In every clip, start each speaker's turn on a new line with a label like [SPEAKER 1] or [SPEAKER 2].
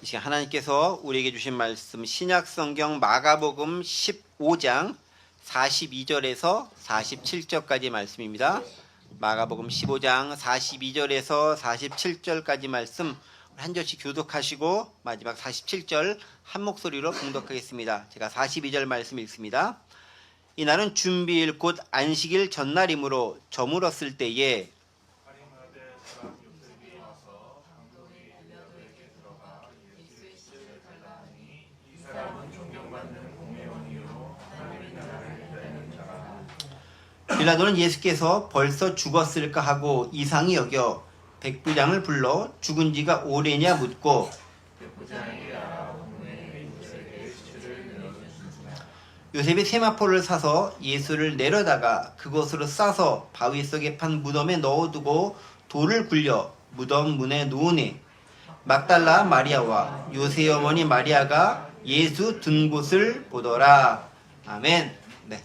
[SPEAKER 1] 이 시간 하나님께서 우리에게 주신 말씀 신약성경 마가복음 15장 42절에서 47절까지 말씀입니다. 마가복음 15장 42절에서 47절까지 말씀 한 절씩 교독하시고 마지막 47절 한 목소리로 봉독하겠습니다. 제가 42절 말씀 읽습니다. 이날은 준비일 곧 안식일 전날이므로 저물었을 때에 빌라도는 예수께서 벌써 죽었을까 하고 이상히 여겨 백부장을 불러 죽은 지가 오래냐 묻고 요셉이 세마포를 사서 예수를 내려다가 그곳으로 싸서 바위 속에 판 무덤에 넣어두고 돌을 굴려 무덤 문에 놓으니 막달라 마리아와 요셉의 어머니 마리아가 예수 둔 곳을 보더라. 아멘. 네.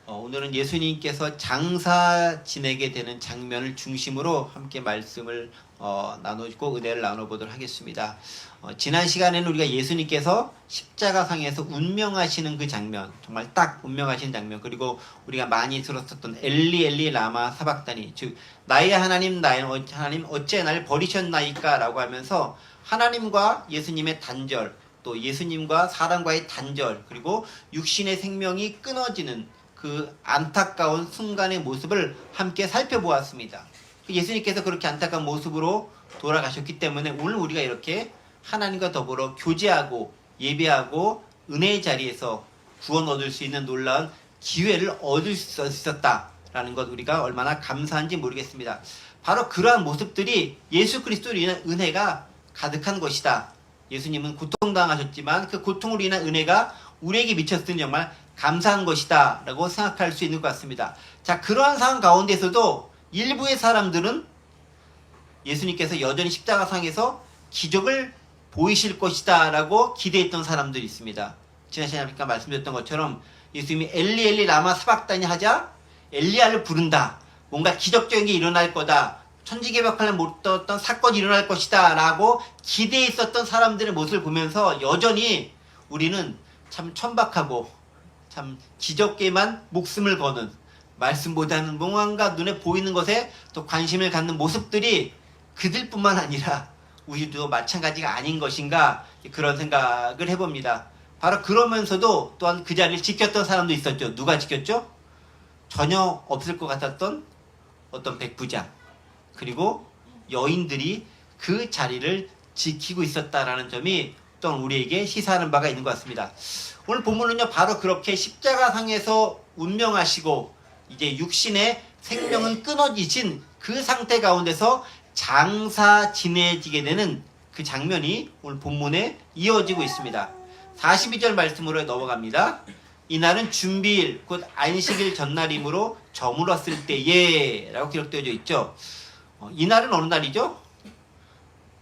[SPEAKER 1] 오늘은 예수님께서 장사 지내게 되는 장면을 중심으로 함께 말씀을 나누고 은혜를 나눠보도록 하겠습니다. 지난 시간에는 우리가 예수님께서 십자가상에서 운명하시는 그 장면, 정말 딱 운명하시는 장면, 그리고 우리가 많이 들었었던 엘리 엘리 라마 사박다니, 즉 나의 하나님 나의 하나님 어째 날 버리셨나이까 라고 하면서 하나님과 예수님의 단절, 또 예수님과 사람과의 단절, 그리고 육신의 생명이 끊어지는 그 안타까운 순간의 모습을 함께 살펴보았습니다. 예수님께서 그렇게 안타까운 모습으로 돌아가셨기 때문에 오늘 우리가 이렇게 하나님과 더불어 교제하고 예배하고 은혜의 자리에서 구원 얻을 수 있는 놀라운 기회를 얻을 수 있었다라는 것 우리가 얼마나 감사한지 모르겠습니다. 바로 그러한 모습들이 예수 그리스도로 인한 은혜가 가득한 것이다. 예수님은 고통당하셨지만 그 고통으로 인한 은혜가 우리에게 미쳤으니 정말 감사한 것이다 라고 생각할 수 있는 것 같습니다. 자, 그러한 상황 가운데서도 일부의 사람들은 예수님께서 여전히 십자가상에서 기적을 보이실 것이다 라고 기대했던 사람들이 있습니다. 지난 시간에 말씀드렸던 것처럼 예수님이 엘리 엘리 라마 사박다니 하자 엘리야를 부른다. 뭔가 기적적인 게 일어날 거다. 천지개벽하는 못했던 사건이 일어날 것이다 라고 기대했었던 사람들의 모습을 보면서 여전히 우리는 참 천박하고 참 기적게만 목숨을 거는 말씀보다는 뭔가 눈에 보이는 것에 또 관심을 갖는 모습들이 그들뿐만 아니라 우리도 마찬가지가 아닌 것인가 그런 생각을 해봅니다. 바로 그러면서도 또한 그 자리를 지켰던 사람도 있었죠. 누가 지켰죠? 전혀 없을 것 같았던 어떤 백부장 그리고 여인들이 그 자리를 지키고 있었다라는 점이 또한 우리에게 시사하는 바가 있는 것 같습니다. 오늘 본문은요 바로 그렇게 십자가상에서 운명하시고 이제 육신의 생명은 끊어지신 그 상태 가운데서 장사 지내지게 되는 그 장면이 오늘 본문에 이어지고 있습니다. 42절 말씀으로 넘어갑니다. 이날은 준비일 곧 안식일 전날이므로 저물었을 때에 라고 기록되어져 있죠. 이날은 어느 날이죠?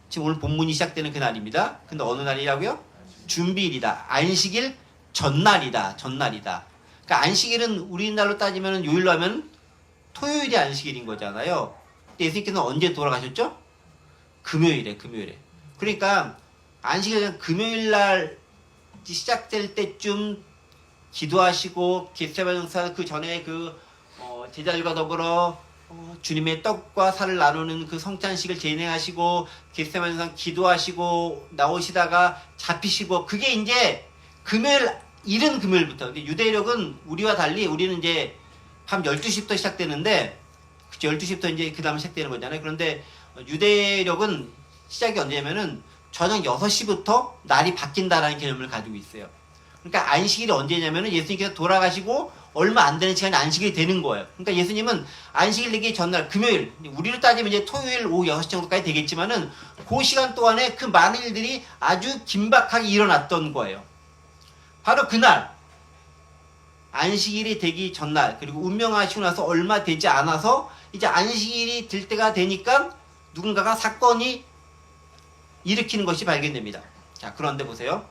[SPEAKER 1] 지금 오늘 본문이 시작되는 그 날입니다. 근데 어느 날이라고요? 준비일이다. 안식일 전날이다. 전날이다. 그러니까 안식일은 우리날로 따지면 요일로 하면 토요일이 안식일인 거잖아요. 예수님께서는 언제 돌아가셨죠? 금요일에. 그러니까 안식일은 금요일날 시작될 때쯤 기도하시고 겟세마네 동산 그 전에 제자들과 더불어 주님의 떡과 살을 나누는 그 성찬식을 진행하시고 겟세마네 동산 기도하시고 나오시다가 잡히시고 그게 이제 이른 금요일부터 유대력은 우리와 달리 우리는 이제 밤 12시부터 시작되는데 12시부터 이제 그 다음에 시작되는 거잖아요. 그런데 유대력은 시작이 언제냐면은 저녁 6시부터 날이 바뀐다라는 개념을 가지고 있어요. 그러니까 안식일이 언제냐면은 예수님께서 돌아가시고 얼마 안 되는 시간에 안식일이 되는 거예요. 그러니까 예수님은 안식일 되기 전날 금요일, 우리로 따지면 이제 토요일 오후 6시 정도까지 되겠지만은 그 시간 동안에 그 많은 일들이 아주 긴박하게 일어났던 거예요. 바로 그날 안식일이 되기 전날 그리고 운명하시고 나서 얼마 되지 않아서 이제 안식일이 될 때가 되니까 누군가가 사건이 일으키는 것이 발견됩니다. 자, 그런데 보세요.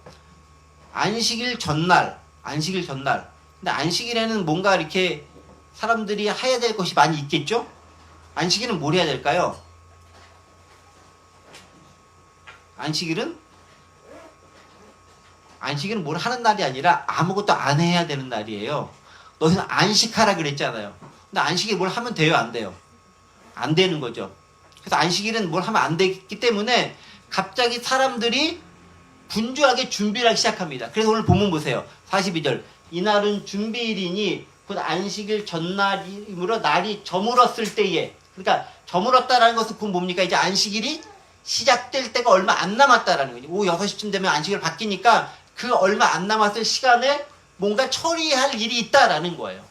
[SPEAKER 1] 안식일 전날. 근데 안식일에는 뭔가 이렇게 사람들이 해야 될 것이 많이 있겠죠? 안식일은 뭘 해야 될까요? 안식일은 뭘 하는 날이 아니라 아무것도 안 해야 되는 날이에요. 너희는 안식하라 그랬잖아요. 근데 안식일 뭘 하면 돼요, 안 돼요? 안 되는 거죠. 그래서 안식일은 뭘 하면 안 되기 때문에 갑자기 사람들이 분주하게 준비를 하기 시작합니다. 그래서 오늘 본문 보세요. 42절. 이날은 준비일이니 곧 안식일 전날이므로 날이 저물었을 때에, 그러니까 저물었다라는 것은 그건 뭡니까? 이제 안식일이 시작될 때가 얼마 안 남았다라는 거죠. 오후 6시쯤 되면 안식일 바뀌니까 그 얼마 안 남았을 시간에 뭔가 처리할 일이 있다라는 거예요.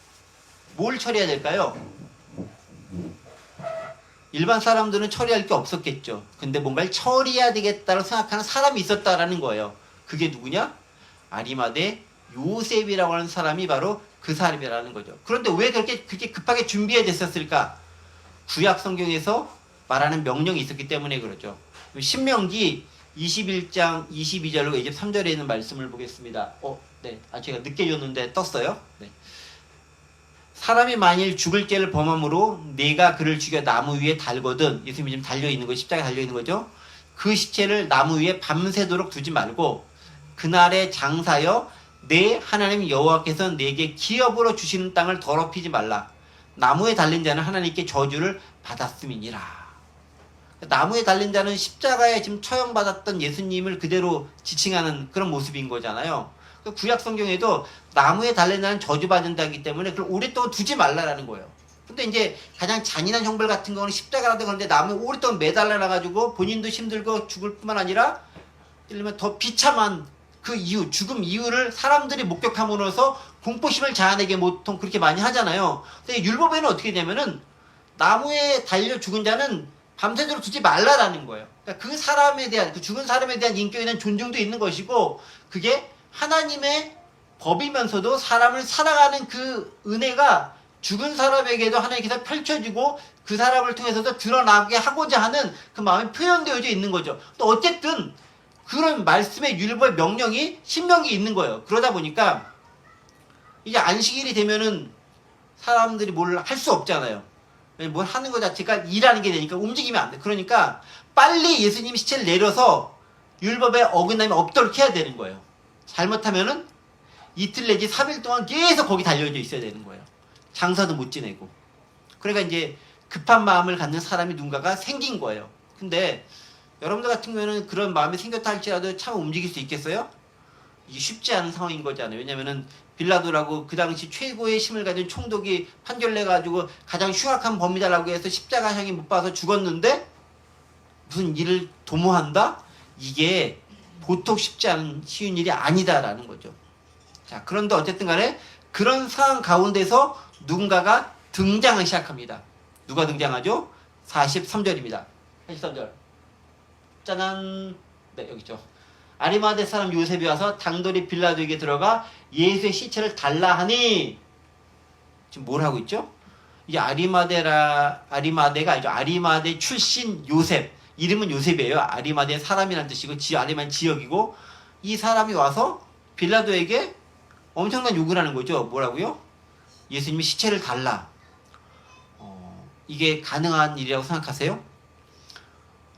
[SPEAKER 1] 뭘 처리해야 될까요? 일반 사람들은 처리할 게 없었겠죠. 근데 뭔가를 처리해야 되겠다고 생각하는 사람이 있었다라는 거예요. 그게 누구냐? 아리마대 요셉이라고 하는 사람이 바로 그 사람이라는 거죠. 그런데 왜 그렇게 급하게 준비해야 됐었을까? 구약 성경에서 말하는 명령이 있었기 때문에 그렇죠. 신명기 21장 22절로 23절에 있는 말씀을 보겠습니다. 네. 제가 늦게 줬는데 떴어요. 네. 사람이 만일 죽을 죄를 범함으로 내가 그를 죽여 나무 위에 달거든. 예수님이 지금 달려있는 거, 십자가에 달려있는 거죠. 그 시체를 나무 위에 밤새도록 두지 말고 그날에 장사여 내 하나님 여호와께서 내게 기업으로 주시는 땅을 더럽히지 말라. 나무에 달린 자는 하나님께 저주를 받았음이니라. 나무에 달린 자는 십자가에 지금 처형받았던 예수님을 그대로 지칭하는 그런 모습인 거잖아요. 구약 성경에도 나무에 달린 자는 저주받는다기 때문에 그걸 오랫동안 두지 말라라는 거예요. 근데 이제 가장 잔인한 형벌 같은 거는 십자가라든 그런데 나무에 오랫동안 매달려놔가지고 본인도 힘들고 죽을 뿐만 아니라 예를 들면 더 비참한 그 이유, 죽음 이유를 사람들이 목격함으로써 공포심을 자아내게 보통 그렇게 많이 하잖아요. 근데 율법에는 어떻게 되냐면은 나무에 달려 죽은 자는 밤새도록 두지 말라라는 거예요. 그러니까 그 사람에 대한, 그 죽은 사람에 대한 인격에 대한 존중도 있는 것이고, 그게 하나님의 법이면서도 사람을 살아가는 그 은혜가 죽은 사람에게도 하나님께서 펼쳐지고 그 사람을 통해서도 드러나게 하고자 하는 그 마음이 표현되어져 있는 거죠. 또 어쨌든 그런 말씀의 율법의 명령이 신명기에 있는 거예요. 그러다 보니까 이제 안식일이 되면은 사람들이 뭘 할 수 없잖아요. 뭘 하는 것 자체가 일하는 게 되니까 움직이면 안 돼. 그러니까 빨리 예수님이 시체를 내려서 율법에 어긋남이 없도록 해야 되는 거예요. 잘못하면은 이틀 내지 3일 동안 계속 거기 달려져 있어야 되는 거예요. 장사도 못 지내고. 그러니까 이제 급한 마음을 갖는 사람이 누군가가 생긴 거예요. 근데 여러분들 같은 경우에는 그런 마음이 생겼다 할지라도 참 움직일 수 있겠어요? 이게 쉽지 않은 상황인 거잖아요. 왜냐면은 빌라도라고 그 당시 최고의 힘을 가진 총독이 판결내가지고 가장 흉악한 범이다라고 해서 십자가형이 못 봐서 죽었는데 무슨 일을 도모한다? 이게 보통 쉽지 않은 쉬운 일이 아니다라는 거죠. 자, 그런데 어쨌든 간에 그런 상황 가운데서 누군가가 등장을 시작합니다. 누가 등장하죠? 43절입니다. 43절. 짜잔. 네, 여기 있죠. 아리마대 사람 요셉이 와서 당돌이 빌라도에게 들어가 예수의 시체를 달라 하니, 지금 뭘 하고 있죠? 이게 아리마대가 아니죠. 아리마대 출신 요셉. 이름은 요셉이에요. 아리마대 사람이라는 뜻이고, 아리마대 지역이고, 이 사람이 와서 빌라도에게 엄청난 요구를 하는 거죠. 뭐라고요? 예수님이 시체를 달라. 이게 가능한 일이라고 생각하세요?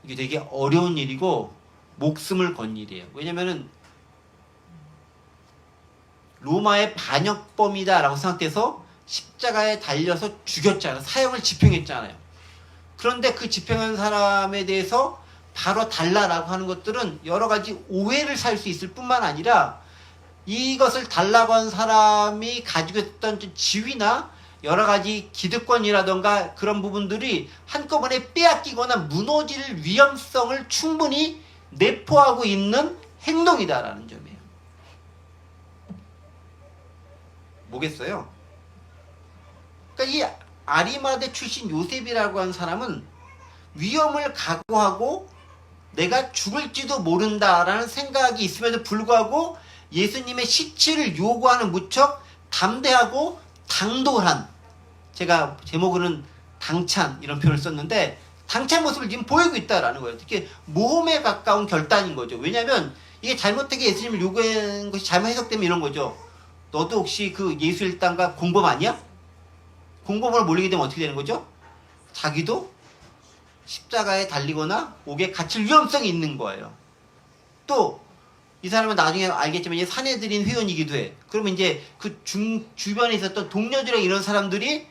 [SPEAKER 1] 이게 되게 어려운 일이고 목숨을 건 일이에요. 왜냐면은 로마의 반역범이다라고 생각돼서 십자가에 달려서 죽였잖아요. 사형을 집행했잖아요. 그런데 그 집행한 사람에 대해서 바로 달라라고 하는 것들은 여러 가지 오해를 살 수 있을 뿐만 아니라 이것을 달라고 한 사람이 가지고 있던 지위나 여러 가지 기득권이라던가 그런 부분들이 한꺼번에 빼앗기거나 무너질 위험성을 충분히 내포하고 있는 행동이다라는 점이에요. 뭐겠어요? 그러니까 이 아리마대 출신 요셉이라고 하는 사람은 위험을 각오하고 내가 죽을지도 모른다라는 생각이 있음에도 불구하고 예수님의 시체를 요구하는 무척 담대하고 당돌한, 제가 제목으로는 당찬 이런 표현을 썼는데 당찬 모습을 지금 보이고 있다라는 거예요. 특히 모험에 가까운 결단인 거죠. 왜냐하면 이게 잘못되게 예수님을 요구한 것이 잘못 해석되면 이런 거죠. 너도 혹시 그 예수 일당과 공범 아니야? 공범으로 몰리게 되면 어떻게 되는 거죠? 자기도 십자가에 달리거나 옥에 갇힐 위험성이 있는 거예요. 또 이 사람은 나중에 알겠지만 이제 산헤드린 회원이기도 해. 그러면 이제 그 주변에 있었던 동료들이랑 이런 사람들이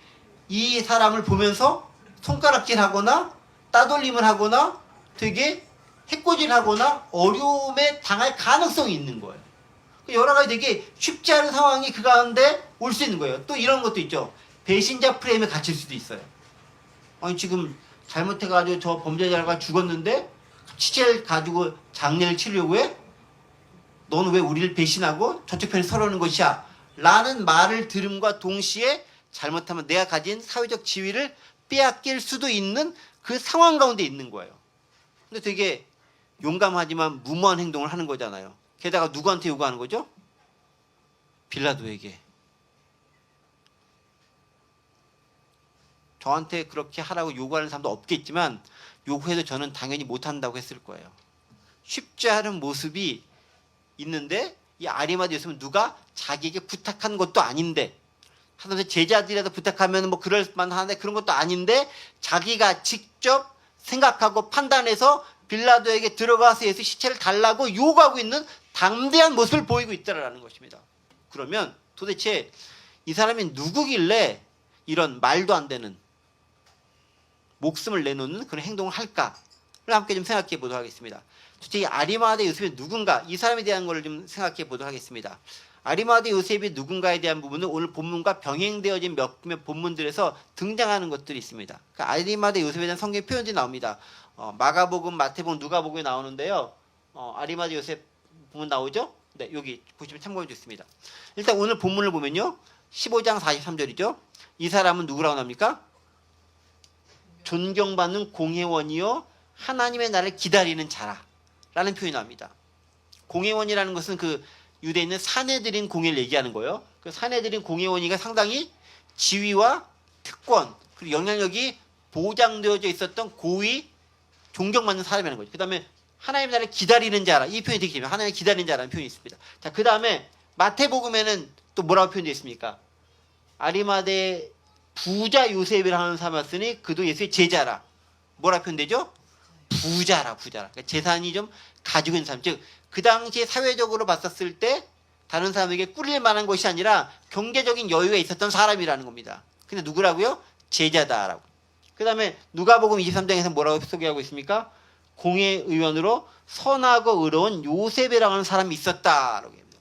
[SPEAKER 1] 이 사람을 보면서 손가락질하거나 따돌림을 하거나 되게 해코지하거나 어려움에 당할 가능성이 있는 거예요. 여러 가지 되게 쉽지 않은 상황이 그 가운데 올 수 있는 거예요. 또 이런 것도 있죠. 배신자 프레임에 갇힐 수도 있어요. 아니 지금 잘못해가지고 저 범죄자가 죽었는데 시체를 가지고 장례를 치려고 해? 너는 왜 우리를 배신하고 저쪽 편에 서려는 것이야? 라는 말을 들음과 동시에 잘못하면 내가 가진 사회적 지위를 빼앗길 수도 있는 그 상황 가운데 있는 거예요. 근데 되게 용감하지만 무모한 행동을 하는 거잖아요. 게다가 누구한테 요구하는 거죠? 빌라도에게. 저한테 그렇게 하라고 요구하는 사람도 없겠지만 요구해도 저는 당연히 못한다고 했을 거예요. 쉽지 않은 모습이 있는데 이 아리마다 예수는 누가 자기에게 부탁한 것도 아닌데 하다못해 제자들이라도 부탁하면 뭐 그럴 만한데 그런 것도 아닌데 자기가 직접 생각하고 판단해서 빌라도에게 들어가서 예수 시체를 달라고 요구하고 있는 담대한 모습을 보이고 있다라는 것입니다. 그러면 도대체 이 사람이 누구길래 이런 말도 안 되는 목숨을 내놓는 그런 행동을 할까를 함께 좀 생각해 보도록 하겠습니다. 도대체 이 아리마대 요셉이 누군가, 이 사람에 대한 것을 좀 생각해 보도록 하겠습니다. 아리마대 요셉이 누군가에 대한 부분은 오늘 본문과 병행되어진 몇몇 본문들에서 등장하는 것들이 있습니다. 그러니까 아리마대 요셉에 대한 성경 표현들이 나옵니다. 마가복음, 마태복음, 누가복음에 나오는데요. 아리마대 요셉 보면 나오죠? 네, 여기 보시면 참고해 주겠습니다. 일단 오늘 본문을 보면요. 15장 43절이죠. 이 사람은 누구라고 나옵니까? 존경받는 공회원이요 하나님의 나를 기다리는 자라 라는 표현이 나옵니다. 공회원이라는 것은 그 유대에 있는 산헤드린 공회를 얘기하는 거예요. 그 산헤드린 공회원이가 상당히 지위와 특권 그리고 영향력이 보장되어져 있었던 고위 존경받는 사람이라는 거죠. 그 다음에 하나님의 나를 기다리는 자라, 이 표현이 되게 재미있어요. 하나님을 기다리는 자라는 표현이 있습니다. 자, 그 다음에 마태복음에는 또 뭐라고 표현되어 있습니까? 아리마대 부자 요셉이라는 사람이 왔으니 그도 예수의 제자라. 뭐라 표현되죠? 부자라. 그러니까 재산이 좀 가지고 있는 사람. 즉, 그 당시에 사회적으로 봤었을 때 다른 사람에게 꿀릴 만한 것이 아니라 경제적인 여유가 있었던 사람이라는 겁니다. 근데 누구라고요? 제자다라고. 그 다음에 누가복음 23장에서 뭐라고 소개하고 있습니까? 공회의원으로 선하고 의로운 요셉이라고 하는 사람이 있었다라고 합니다.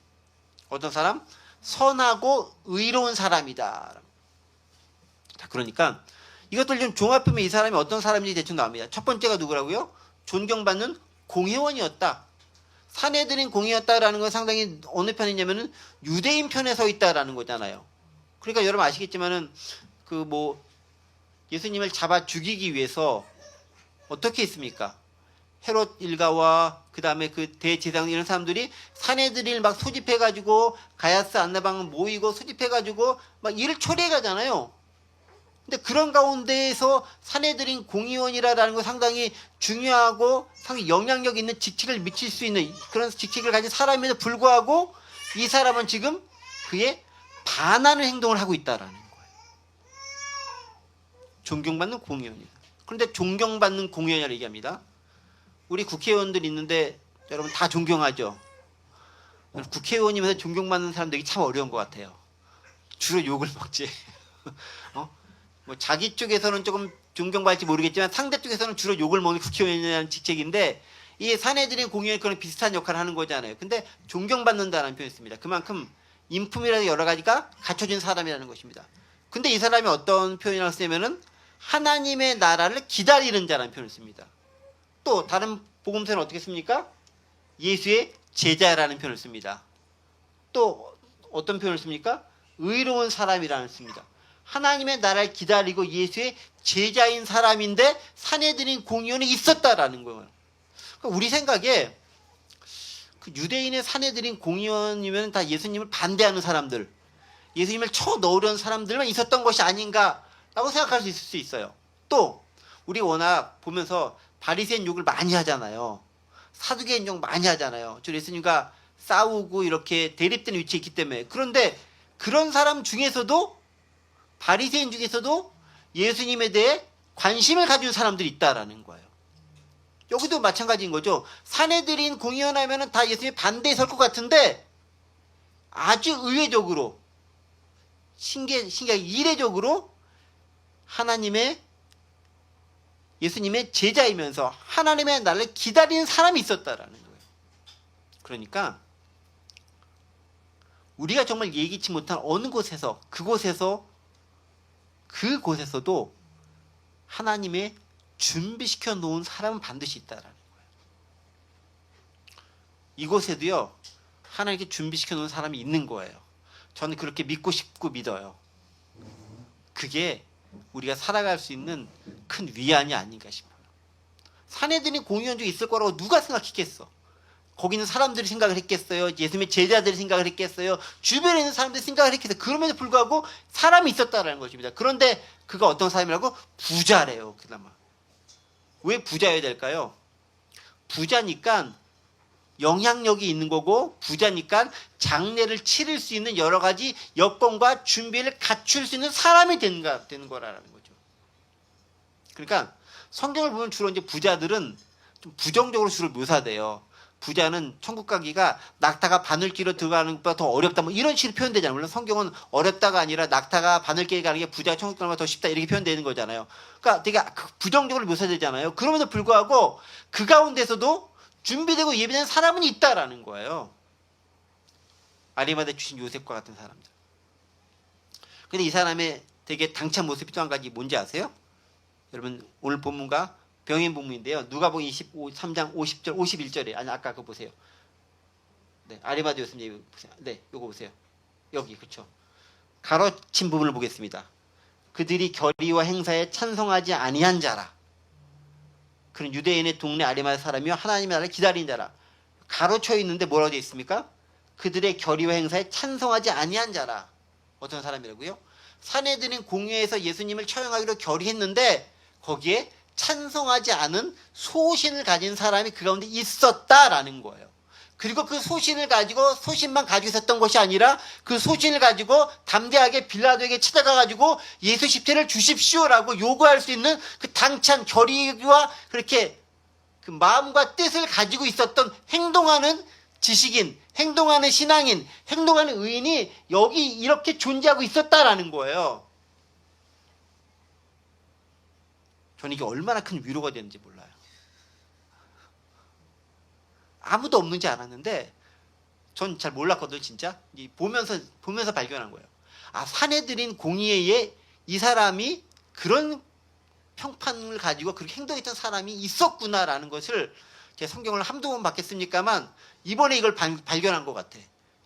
[SPEAKER 1] 어떤 사람? 선하고 의로운 사람이다. 자, 그러니까 이것들 좀 종합하면 이 사람이 어떤 사람인지 대충 나옵니다. 첫 번째가 누구라고요? 존경받는 공회원이었다. 산헤드린 공회였다라는 건 상당히 어느 편이냐면은 유대인 편에 서 있다라는 거잖아요. 그러니까 여러분 아시겠지만은 그 뭐 예수님을 잡아 죽이기 위해서 어떻게 했습니까? 헤롯 일가와 그 다음에 그 대제사장 이런 사람들이 산헤드린을 막 소집해가지고 가야스 안나방 모이고 소집해가지고 막 일을 처리해 가잖아요. 근데 그런 가운데에서 산헤드린 공의원이라는 건 상당히 중요하고 상당히 영향력 있는 직책을 미칠 수 있는 그런 직책을 가진 사람임에도 불구하고 이 사람은 지금 그에 반하는 행동을 하고 있다라는 거예요. 존경받는 공의원이다. 그런데 존경받는 공의원이라고 얘기합니다. 우리 국회의원들 있는데 여러분 다 존경하죠. 국회의원이면서 존경받는 사람 되기 참 어려운 것 같아요. 주로 욕을 먹지. 뭐 자기 쪽에서는 조금 존경받을지 모르겠지만 상대 쪽에서는 주로 욕을 먹는 국회의원이라는 직책인데 이 산헤드린 공의원이 그런 비슷한 역할을 하는 거잖아요. 근데 존경받는다는 표현이 있습니다. 그만큼 인품이라든가 여러 가지가 갖춰진 사람이라는 것입니다. 근데 이 사람이 어떤 표현을 쓰냐면은 하나님의 나라를 기다리는 자라는 표현을 씁니다. 또 다른 복음서는 어떻게 씁니까? 예수의 제자라는 표현을 씁니다. 또 어떤 표현을 씁니까? 의로운 사람이라는 씁니다. 하나님의 나라를 기다리고 예수의 제자인 사람인데 산헤드린 공의원이 있었다라는 거예요. 그러니까 우리 생각에 그 유대인의 산헤드린 공의원이면 다 예수님을 반대하는 사람들, 예수님을 쳐 넣으려는 사람들만 있었던 것이 아닌가라고 생각할 수 있을 수 있어요. 또 우리 워낙 보면서 바리새인 욕을 많이 하잖아요. 사두개인 욕 많이 하잖아요. 저 예수님과 싸우고 이렇게 대립되는 위치에 있기 때문에. 그런데 그런 사람 중에서도 바리새인 중에서도 예수님에 대해 관심을 가진 사람들이 있다라는 거예요. 여기도 마찬가지인 거죠. 사내들인 공의연하면은 다 예수님이 반대에 설 것 같은데 아주 의외적으로 신기하게 이례적으로 예수님의 제자이면서 하나님의 나를 기다리는 사람이 있었다라는 거예요. 그러니까 우리가 정말 예기치 못한 어느 곳에서 그곳에서도 하나님의 준비시켜 놓은 사람은 반드시 있다라는 거예요. 이곳에도요 하나님께 준비시켜 놓은 사람이 있는 거예요. 저는 그렇게 믿고 싶고 믿어요. 그게 우리가 살아갈 수 있는 큰 위안이 아닌가 싶어요. 사내들이 공의원 중에 있을 거라고 누가 생각했겠어? 거기는 사람들이 생각을 했겠어요? 예수님의 제자들이 생각을 했겠어요? 주변에 있는 사람들이 생각을 했겠어요? 그럼에도 불구하고 사람이 있었다라는 것입니다. 그런데 그가 어떤 사람이라고? 부자래요. 그나마. 왜 부자여야 될까요? 부자니까 영향력이 있는 거고, 부자니까 장례를 치를 수 있는 여러 가지 여건과 준비를 갖출 수 있는 사람이 되는 거라는 거죠. 그러니까 성경을 보면 주로 이제 부자들은 좀 부정적으로 주로 묘사돼요. 부자는 천국 가기가 낙타가 바늘길로 들어가는 것보다 더 어렵다, 뭐 이런 식으로 표현되잖아요. 물론 성경은 어렵다가 아니라 낙타가 바늘길 가는 게 부자가 천국 가는 것보다 더 쉽다 이렇게 표현되는 거잖아요. 그러니까 되게 부정적으로 묘사되잖아요. 그럼에도 불구하고 그 가운데서도 준비되고 예비된 사람은 있다라는 거예요. 아리마대 주신 요셉과 같은 사람들. 근데 이 사람의 되게 당찬 모습이 또 한 가지 뭔지 아세요? 여러분 오늘 본문과 병인 본문인데요. 누가복음 23장 50절 51절에 아니 아까 그거 보세요. 네, 아리마대 요셉 얘기 보세요. 네, 요거 보세요. 여기 그렇죠. 가로친 부분을 보겠습니다. 그들이 결의와 행사에 찬성하지 아니한 자라. 그는 유대인의 동네 아리마대 사람이요 하나님의 나라를 기다린 자라. 가로쳐 있는데 뭐라고 되어 있습니까? 그들의 결의와 행사에 찬성하지 아니한 자라. 어떤 사람이라고요? 사내들은 공회에서 예수님을 처형하기로 결의했는데 거기에 찬성하지 않은 소신을 가진 사람이 그 가운데 있었다라는 거예요. 그리고 그 소신만 가지고 있었던 것이 아니라 그 소신을 가지고 담대하게 빌라도에게 찾아가가지고 예수 십자를 주십시오라고 요구할 수 있는 그 당찬 결의와 그렇게 그 마음과 뜻을 가지고 있었던 행동하는 지식인, 행동하는 신앙인, 행동하는 의인이 여기 이렇게 존재하고 있었다라는 거예요. 저는 이게 얼마나 큰 위로가 되는지 몰라요. 아무도 없는지 알았는데 전 잘 몰랐거든요. 진짜 보면서 발견한 거예요. 아, 사내들인 공의회에 이 사람이 그런 평판을 가지고 그렇게 행동했던 사람이 있었구나라는 것을 제가 성경을 한두 번 봤겠습니까만 이번에 이걸 발견한 것 같아.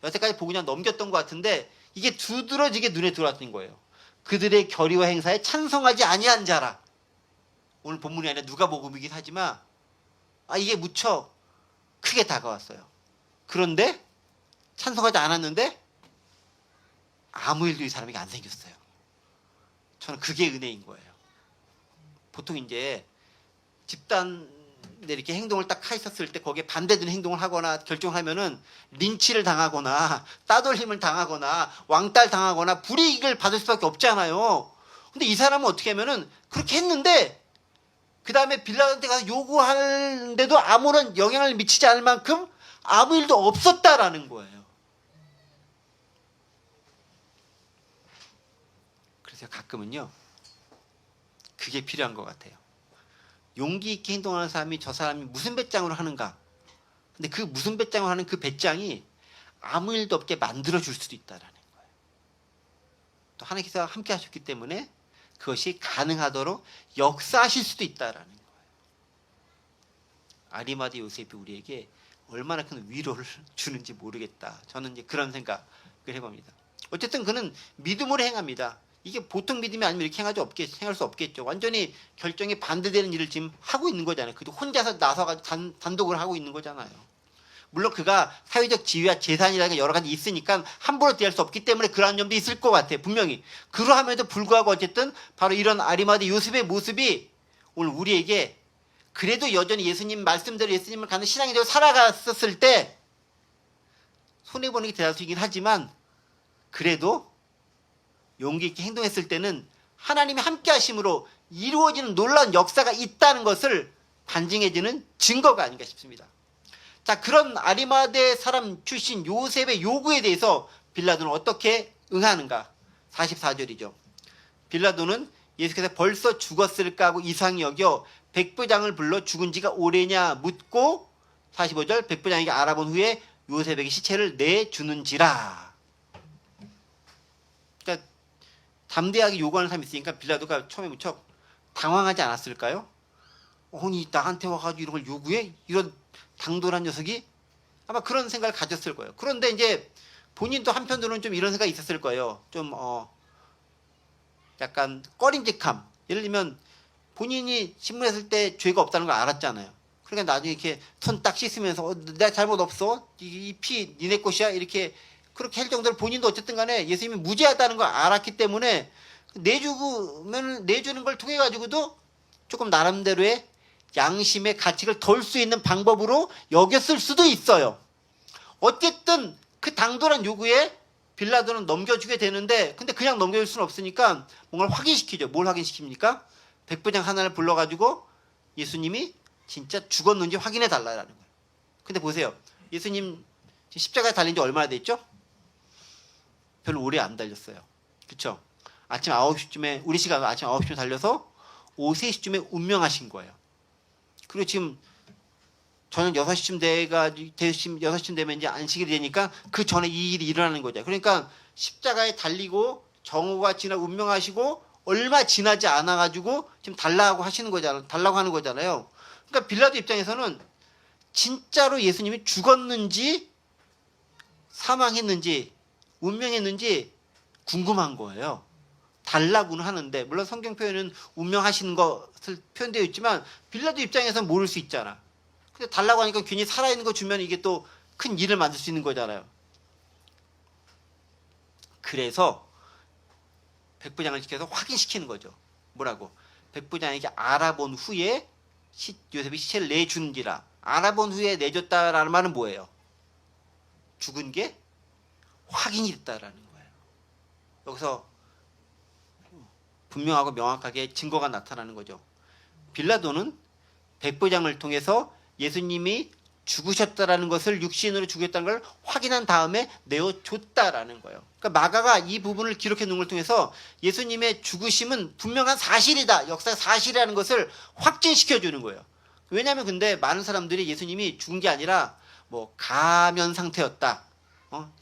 [SPEAKER 1] 여태까지 보고 그냥 넘겼던 것 같은데 이게 두드러지게 눈에 들어왔던 거예요. 그들의 결의와 행사에 찬성하지 아니한 자라. 오늘 본문이 아니라 누가복음이긴 하지만 이게 무척 크게 다가왔어요. 그런데 찬성하지 않았는데 아무 일도 이 사람에게 안 생겼어요. 저는 그게 은혜인 거예요. 보통 이제 집단에 이렇게 행동을 딱 하셨을 때 거기에 반대되는 행동을 하거나 결정하면은 린치를 당하거나 따돌림을 당하거나 왕따를 당하거나 불이익을 받을 수밖에 없잖아요. 근데 이 사람은 어떻게 하면은 그렇게 했는데 그 다음에 빌라도한테 가서 요구하는데도 아무런 영향을 미치지 않을 만큼 아무 일도 없었다라는 거예요. 그래서 가끔은요 그게 필요한 것 같아요. 용기 있게 행동하는 사람이 저 사람이 무슨 배짱으로 하는가. 근데 그 무슨 배짱으로 하는 그 배짱이 아무 일도 없게 만들어줄 수도 있다라는 거예요. 또 하나님께서 함께 하셨기 때문에 그것이 가능하도록 역사하실 수도 있다라는 거예요. 아리마대 요셉이 우리에게 얼마나 큰 위로를 주는지 모르겠다. 저는 이제 그런 생각을 해봅니다. 어쨌든 그는 믿음으로 행합니다. 이게 보통 믿음이 아니면 이렇게 행할 수 없겠죠. 완전히 결정에 반대되는 일을 지금 하고 있는 거잖아요. 그도 혼자서 나서가지고 단독을 하고 있는 거잖아요. 물론 그가 사회적 지위와 재산이라는 게 여러 가지 있으니까 함부로 대할 수 없기 때문에 그러한 점도 있을 것 같아요. 분명히. 그러함에도 불구하고 어쨌든 바로 이런 아리마대 요셉의 모습이 오늘 우리에게 그래도 여전히 예수님 말씀대로 예수님을 가는 신앙인으로 살아갔었을 때 손해보는 게 대다수이긴 하지만 그래도 용기 있게 행동했을 때는 하나님이 함께 하심으로 이루어지는 놀라운 역사가 있다는 것을 반증해지는 증거가 아닌가 싶습니다. 자, 그런 아리마대 사람 출신 요셉의 요구에 대해서 빌라도는 어떻게 응하는가? 44절이죠. 빌라도는 예수께서 벌써 죽었을까 하고 이상히 여겨 백부장을 불러 죽은 지가 오래냐 묻고 45절 백부장에게 알아본 후에 요셉에게 시체를 내주는지라. 그러니까 담대하게 요구하는 사람이 있으니까 빌라도가 처음에 무척 당황하지 않았을까요? 아니 나한테 와가지고 이런 걸 요구해? 이런 당돌한 녀석이? 아마 그런 생각을 가졌을 거예요. 그런데 이제 본인도 한편으로는 좀 이런 생각이 있었을 거예요. 좀 약간 꺼림직함. 예를 들면 본인이 신문했을 때 죄가 없다는 걸 알았잖아요. 그러니까 나중에 이렇게 손 딱 씻으면서 내가 잘못 없어? 이 피 니네 것이야? 이렇게 그렇게 할 정도로 본인도 어쨌든 간에 예수님이 무죄하다는 걸 알았기 때문에 내주는 걸 통해 가지고도 조금 나름대로의 양심의 가책을 덜 수 있는 방법으로 여겼을 수도 있어요. 어쨌든 그 당돌한 요구에 빌라도는 넘겨주게 되는데 근데 그냥 넘겨줄 수는 없으니까 뭔가를 확인시키죠. 뭘 확인시킵니까? 백부장 하나를 불러가지고 예수님이 진짜 죽었는지 확인해 달라는 거예요. 근데 보세요. 예수님 십자가에 달린 지 얼마나 됐죠? 별로 오래 안 달렸어요. 그렇죠? 아침 9시쯤에 우리 시간 아침 9시쯤에 달려서 오후 3시쯤에 운명하신 거예요. 그리고 지금 저녁 6시쯤 6시쯤 되면 이제 안식일이 되니까 그 전에 이 일이 일어나는 거죠. 그러니까 십자가에 달리고 정오가 지나 운명하시고 얼마 지나지 않아 가지고 지금 달라고 하는 거잖아요. 그러니까 빌라도 입장에서는 진짜로 예수님이 죽었는지 사망했는지 운명했는지 궁금한 거예요. 달라고는 하는데 물론 성경 표현은 운명하시는 것을 표현되어 있지만 빌라도 입장에서는 모를 수 있잖아. 근데 달라고 하니까 괜히 살아있는 거 주면 이게 또 큰 일을 만들 수 있는 거잖아요. 그래서 백부장을 시켜서 확인시키는 거죠. 뭐라고? 백부장에게 알아본 후에 요셉이 시체를 내주는지라. 알아본 후에 내줬다라는 말은 뭐예요? 죽은 게 확인이 됐다라는 거예요. 여기서 분명하고 명확하게 증거가 나타나는 거죠. 빌라도는 백부장을 통해서 예수님이 죽으셨다라는 것을 육신으로 죽였다는 걸 확인한 다음에 내어줬다라는 거예요. 그러니까 마가가 이 부분을 기록해 놓은 걸 통해서 예수님의 죽으심은 분명한 사실이다. 역사 사실이라는 것을 확진시켜 주는 거예요. 왜냐하면 근데 많은 사람들이 예수님이 죽은 게 아니라 뭐 가면 상태였다.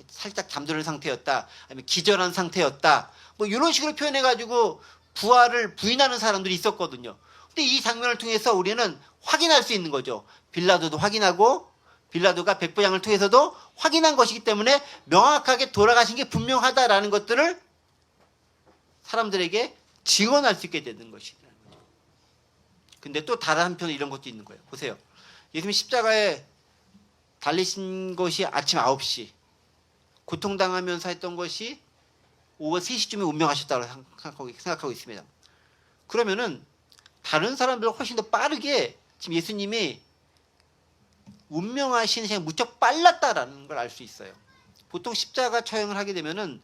[SPEAKER 1] 살짝 잠드는 상태였다. 아니면 기절한 상태였다. 뭐 이런 식으로 표현해가지고 부활을 부인하는 사람들이 있었거든요. 근데 이 장면을 통해서 우리는 확인할 수 있는 거죠. 빌라도도 확인하고 빌라도가 백부장을 통해서도 확인한 것이기 때문에 명확하게 돌아가신 게 분명하다라는 것들을 사람들에게 증언할 수 있게 되는 것이라는 거죠. 근데 또 다른 한편에 이런 것도 있는 거예요. 보세요. 예수님이 십자가에 달리신 것이 아침 9시 고통당하면서 했던 것이 오후 3시쯤에 운명하셨다고 생각하고 있습니다. 그러면은 다른 사람들보다 훨씬 더 빠르게 지금 예수님이 운명하시는 시간이 무척 빨랐다라는 걸 알 수 있어요. 보통 십자가 처형을 하게 되면은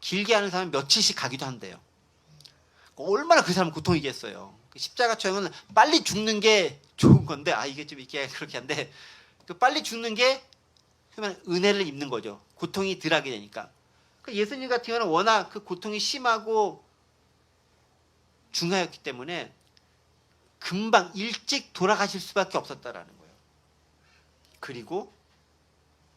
[SPEAKER 1] 길게 하는 사람은 며칠씩 가기도 한대요. 얼마나 그 사람은 고통이겠어요. 십자가 처형은 빨리 죽는 게 좋은 건데, 이게 좀 이렇게 그렇게 한데, 빨리 죽는 게 은혜를 입는 거죠. 고통이 덜하게 되니까. 예수님 같은 경우는 워낙 그 고통이 심하고 중하였기 때문에 금방 일찍 돌아가실 수밖에 없었다라는 거예요. 그리고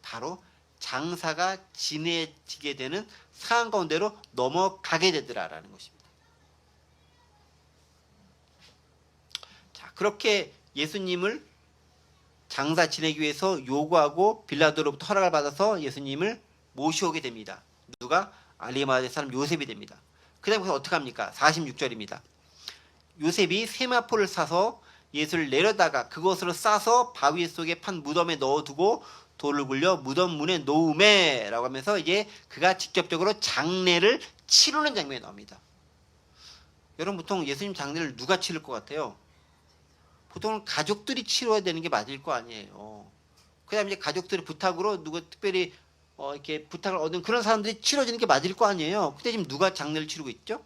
[SPEAKER 1] 바로 장사가 진해지게 되는 상황 가운데로 넘어가게 되더라라는 것입니다. 자, 그렇게 예수님을 장사 지내기 위해서 요구하고 빌라도로부터 허락을 받아서 예수님을 모셔오게 됩니다. 누가? 아리마대 사람 요셉이 됩니다. 그 다음에 어떻게 합니까? 46절입니다. 요셉이 세마포를 사서 예수를 내려다가 그것으로 싸서 바위 속에 판 무덤에 넣어두고 돌을 굴려 무덤 문에 놓음에 라고 하면서 이제 그가 직접적으로 장례를 치르는 장면이 나옵니다. 여러분 보통 예수님 장례를 누가 치를 것 같아요? 보통은 가족들이 치러야 되는 게 맞을 거 아니에요. 그 다음에 이제 가족들의 부탁으로 누가 특별히 이렇게 부탁을 얻은 그런 사람들이 치러지는 게 맞을 거 아니에요. 근데 지금 누가 장례를 치르고 있죠?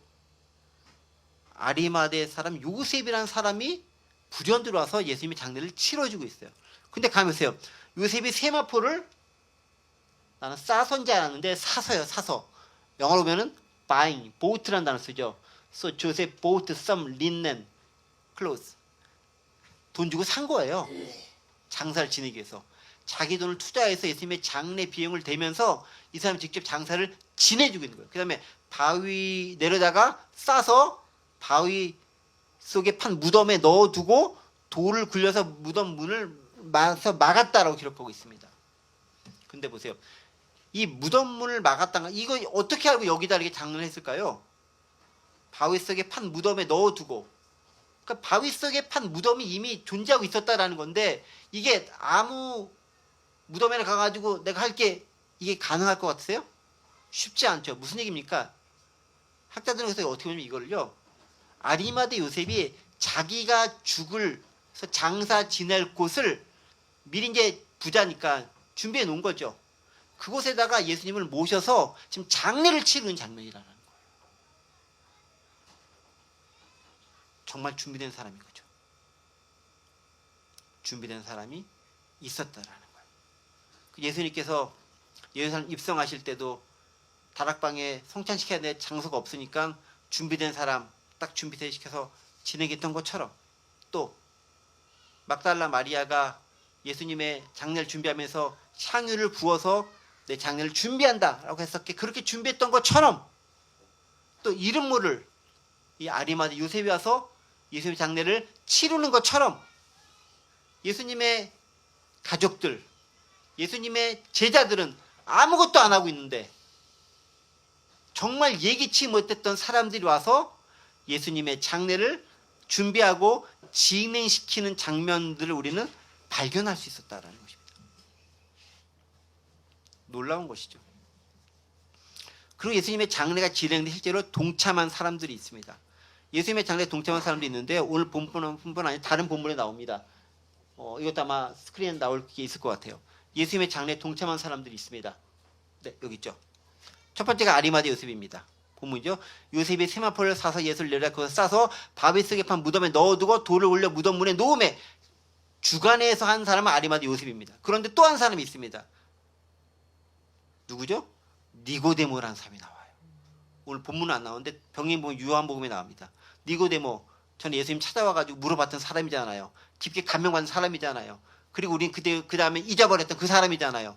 [SPEAKER 1] 아리마대 사람 요셉이라는 사람이 불현들이 와서 예수님의 장례를 치러주고 있어요. 근데 가면서요, 요셉이 세마포를 나는 싸선 줄 알았는데 사서요, 사서. 영어로 보면은 buying, bought라는 단어 쓰죠. So Joseph bought some linen clothes. 돈 주고 산 거예요. 장사를 지내기 위해서. 자기 돈을 투자해서 예수님의 장례 비용을 대면서 이 사람이 직접 장사를 지내주고 있는 거예요. 그 다음에 바위 내려다가 싸서 바위 속에 판 무덤에 넣어두고 돌을 굴려서 무덤 문을 막았다라고 기록하고 있습니다. 근데 보세요. 이 무덤 문을 막았다는 거, 이거 어떻게 알고 여기다 이렇게 장을 했을까요? 바위 속에 판 무덤에 넣어두고. 그러니까 바위 속에 판 무덤이 이미 존재하고 있었다라는 건데, 이게 아무 무덤에 가가지고 내가 할게, 이게 가능할 것 같으세요? 쉽지 않죠. 무슨 얘기입니까? 학자들은 그래서 어떻게 보면 이거를요, 아리마대 요셉이 자기가 죽을 장사 지낼 곳을 미리 이제 부자니까 준비해 놓은 거죠. 그곳에다가 예수님을 모셔서 지금 장례를 치르는 장면이라는 거예요. 정말 준비된 사람인 거죠. 준비된 사람이 있었다라는 거예요. 예수님께서 예루살렘 입성하실 때도 다락방에 성찬시켜야 될 장소가 없으니까 준비된 사람 딱 준비시켜서 진행했던 것처럼, 또 막달라 마리아가 예수님의 장례를 준비하면서 향유를 부어서 내 장례를 준비한다 라고 했었기에 그렇게 준비했던 것처럼, 또 이름 모를 이 아리마대 요셉이 와서 예수님의 장례를 치르는 것처럼 예수님의 가족들, 예수님의 제자들은 아무것도 안 하고 있는데 정말 예기치 못했던 사람들이 와서 예수님의 장례를 준비하고 진행시키는 장면들을 우리는 발견할 수 있었다라는 것입니다. 놀라운 것이죠. 그리고 예수님의 장례가 진행돼 실제로 동참한 사람들이 있습니다. 예수님의 장례에 동참한 사람도 있는데 오늘 본문 아니 다른 본문에 나옵니다. 이것도 아마 스크린에 나올 게 있을 것 같아요. 예수님의 장례에 동참한 사람들이 있습니다. 네, 여기 있죠. 첫 번째가 아리마대 요셉입니다. 본문이죠. 요셉이 세마포를 사서 예수를 내려 그것을 싸서 바위 속에 판 무덤에 넣어두고 돌을 올려 무덤 문에 놓음에 주관해서 한 사람은 아리마대 요셉입니다. 그런데 또 한 사람이 있습니다. 누구죠? 니고데모라는 사람이 나와요. 오늘 본문은 안 나오는데 병행복음 요한복음에 나옵니다. 니고데모, 저는 예수님 찾아와가지고 물어봤던 사람이잖아요. 깊게 감명받은 사람이잖아요. 그리고 우리는 그 다음에 잊어버렸던 그 사람이잖아요.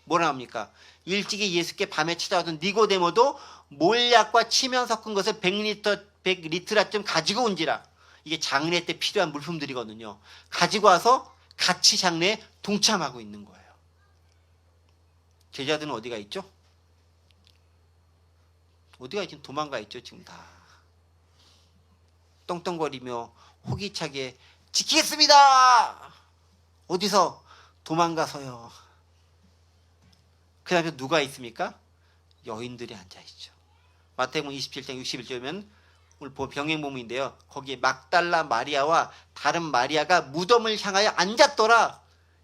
[SPEAKER 1] 뭐라 합니까? 일찍이 예수께 밤에 찾아왔던 니고데모도 몰약과 치면 섞은 것을 100리트라쯤 가지고 온지라. 이게 장례 때 필요한 물품들이거든요. 가지고 와서 같이 장례에 동참하고 있는 거예요. 제자들은 어디가 있죠? 어디가 있긴 도망가 있죠. 지금 다 떵떵거리며 호기차게 지키겠습니다. 어디서? 도망가서요. 그 다음에 누가 있습니까? 여인들이 앉아있죠. 마태복음 27장 61절이면 오늘 병행복음인데요. 거기에 막달라 마리아와 다른 마리아가 무덤을 향하여 앉았더라.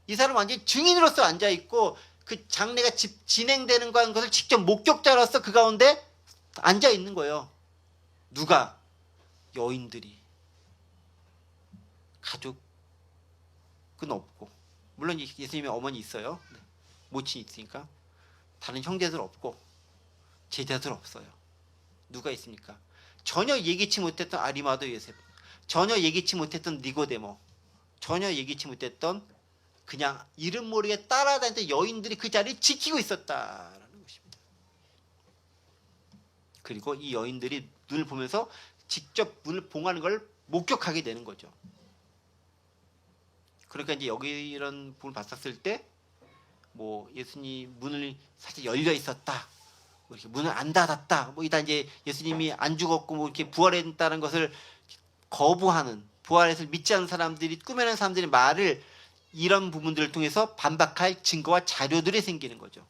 [SPEAKER 1] 이 사람은 완전히 증인으로서 앉아있고 그 장례가 진행되는 것을 직접 목격자로서 그 가운데 앉아있는 거예요. 누가? 여인들이. 가족은 없고, 물론 예수님의 어머니 있어요. 모친이 있으니까. 다른 형제들 없고 제자들 없어요. 누가 있습니까? 전혀 예기치 못했던 아리마대 요셉, 전혀 예기치 못했던 니고데모, 전혀 예기치 못했던 그냥 이름 모르게 따라다니던 여인들이 그 자리를 지키고 있었다라는 것입니다. 그리고 이 여인들이 눈을 보면서 직접 문을 봉하는 걸 목격하게 되는 거죠. 그러니까 이제 여기 이런 부분을 봤었을 때 뭐 예수님 문을 사실 열려 있었다, 뭐 이렇게 문을 안 닫았다, 뭐 이다 이제 예수님이 안 죽었고 뭐 이렇게 부활했다는 것을 거부하는, 부활해서 믿지 않는 사람들이, 꾸며낸 사람들의 말을 이런 부분들을 통해서 반박할 증거와 자료들이 생기는 거죠.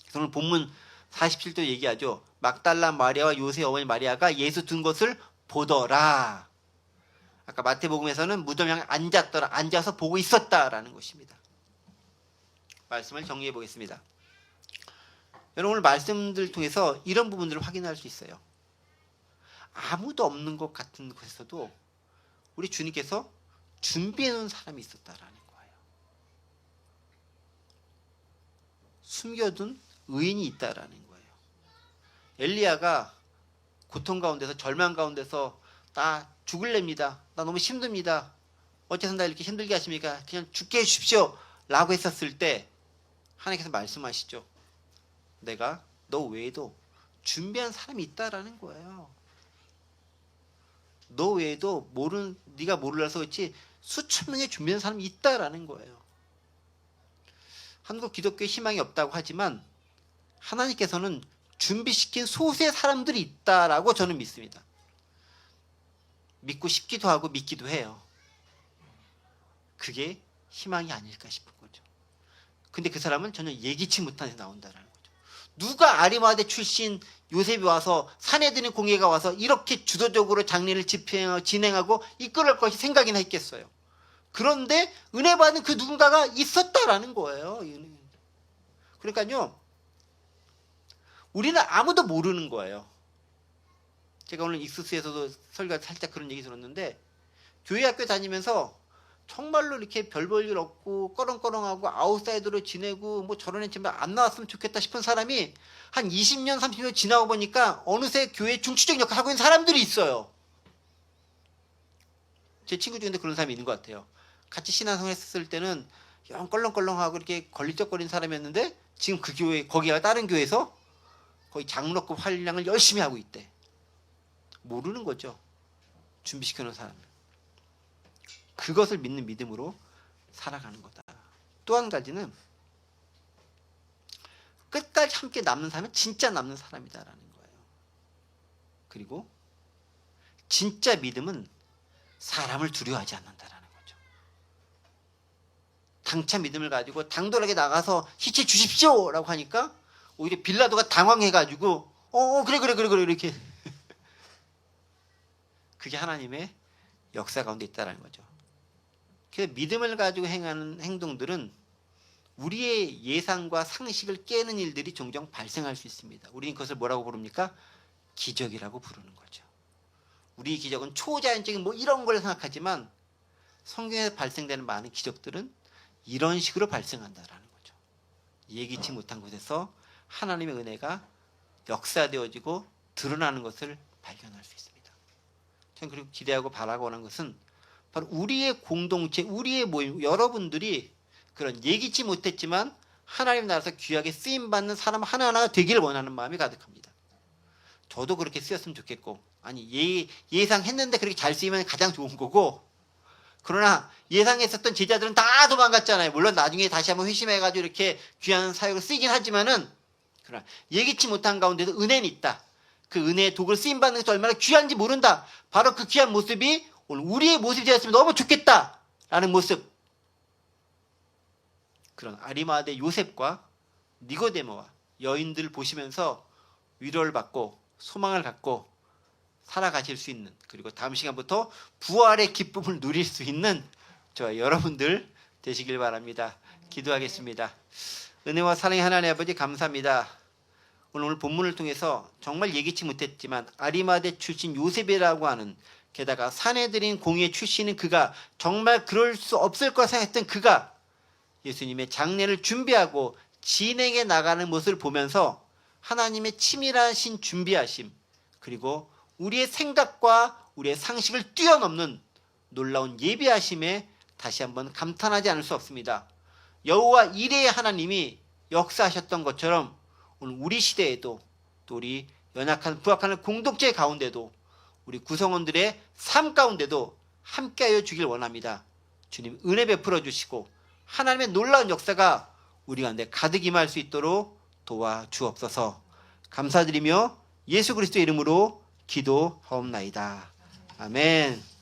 [SPEAKER 1] 그래서 오늘 본문 47도 얘기하죠. 막달라 마리아와 요셉 어머니 마리아가 예수 둔 것을 보더라. 아까 마태복음에서는 무덤 향해 앉았더라, 앉아서 보고 있었다라는 것입니다. 말씀을 정리해 보겠습니다. 여러분, 오늘 말씀들 통해서 이런 부분들을 확인할 수 있어요. 아무도 없는 것 같은 곳에서도 우리 주님께서 준비해 놓은 사람이 있었다라는 거예요. 숨겨둔 의인이 있다라는 거예요. 엘리야가 고통 가운데서, 절망 가운데서 나 죽을랍니다, 나 너무 힘듭니다, 어째서 나 이렇게 힘들게 하십니까, 그냥 죽게 해주십시오 라고 했었을 때 하나님께서 말씀하시죠. 내가 너 외에도 준비한 사람이 있다라는 거예요. 너 외에도 네가 모르라서 그렇지 수천 명의 준비한 사람이 있다라는 거예요. 한국 기독교에 희망이 없다고 하지만 하나님께서는 준비시킨 소수의 사람들이 있다라고 저는 믿습니다. 믿고 싶기도 하고 믿기도 해요. 그게 희망이 아닐까 싶은 거죠. 근데 그 사람은 전혀 예기치 못한 데서 나온다라는 거죠. 누가 아리마대 출신 요셉이 와서 사내들인 공예가 와서 이렇게 주도적으로 장례를 진행하고 이끌을 것이 생각이나 했겠어요. 그런데 은혜 받은 그 누군가가 있었다라는 거예요. 그러니까요, 우리는 아무도 모르는 거예요. 제가 오늘 익수스에서도 설교 살짝 그런 얘기 들었는데, 교회 학교 다니면서 정말로 이렇게 별 볼 일 없고 꺼렁꺼렁하고 아웃사이더로 지내고 뭐 저런 애 정말 안 나왔으면 좋겠다 싶은 사람이 한 20년 30년 지나고 보니까 어느새 교회에 중추적 역할을 하고 있는 사람들이 있어요. 제 친구 중에도 그런 사람이 있는 것 같아요. 같이 신앙생활 했을 때는 영 껄렁껄렁하고 이렇게 걸리적거리는 사람이었는데 지금 그 교회, 거기가 다른 교회에서 거의 장로급 활량을 열심히 하고 있대. 모르는 거죠. 준비시켜놓은 사람. 그것을 믿는 믿음으로 살아가는 거다. 또 한 가지는 끝까지 함께 남는 사람은 진짜 남는 사람이다라는 거예요. 그리고 진짜 믿음은 사람을 두려워하지 않는다라는 거죠. 당차 믿음을 가지고 당돌하게 나가서 시체 주십시오 라고 하니까 오히려 빌라도가 당황해가지고 그래 이렇게 그게 하나님의 역사 가운데 있다는 거죠. 그래서 믿음을 가지고 행하는 행동들은 우리의 예상과 상식을 깨는 일들이 종종 발생할 수 있습니다. 우리는 그것을 뭐라고 부릅니까? 기적이라고 부르는 거죠. 우리 기적은 초자연적인 뭐 이런 걸 생각하지만 성경에서 발생되는 많은 기적들은 이런 식으로 발생한다라는 거죠. 예기치 못한 곳에서 하나님의 은혜가 역사되어지고 드러나는 것을 발견할 수 있습니다. 저는 그리고 기대하고 바라고 하는 것은 바로 우리의 공동체, 우리의 모임, 여러분들이 그런 예기치 못했지만 하나님 나라에서 귀하게 쓰임받는 사람 하나하나가 되기를 원하는 마음이 가득합니다. 저도 그렇게 쓰였으면 좋겠고, 아니 예상했는데 그렇게 잘 쓰이면 가장 좋은 거고, 그러나 예상했었던 제자들은 다 도망갔잖아요. 물론 나중에 다시 한번 회심해가지고 이렇게 귀한 사역을 쓰이긴 하지만은, 그러나 예기치 못한 가운데도 은혜는 있다. 그 은혜의 도구를 쓰임받는 것이 얼마나 귀한지 모른다. 바로 그 귀한 모습이 오늘 우리의 모습이 되었으면 너무 좋겠다라는 모습. 그런 아리마대 요셉과 니고데모와 여인들 보시면서 위로를 받고 소망을 갖고 살아가실 수 있는, 그리고 다음 시간부터 부활의 기쁨을 누릴 수 있는 저와 여러분들 되시길 바랍니다. 기도하겠습니다. 은혜와 사랑의 하나님 아버지, 감사합니다. 오늘 본문을 통해서 정말 예기치 못했지만 아리마대 출신 요셉이라고 하는, 게다가 사내들인 공예 출신인 그가, 정말 그럴 수 없을 거라 생각했던 그가 예수님의 장례를 준비하고 진행해 나가는 모습을 보면서 하나님의 치밀하신 준비하심, 그리고 우리의 생각과 우리의 상식을 뛰어넘는 놀라운 예비하심에 다시 한번 감탄하지 않을 수 없습니다. 여호와 이레의 하나님이 역사하셨던 것처럼 오늘 우리 시대에도, 또 우리 연약한 부약하는 공동체 가운데도, 우리 구성원들의 삶 가운데도 함께하여 주길 원합니다. 주님 은혜 베풀어 주시고 하나님의 놀라운 역사가 우리 가운데 가득 임할 수 있도록 도와주옵소서. 감사드리며 예수 그리스도의 이름으로 기도하옵나이다. 아멘.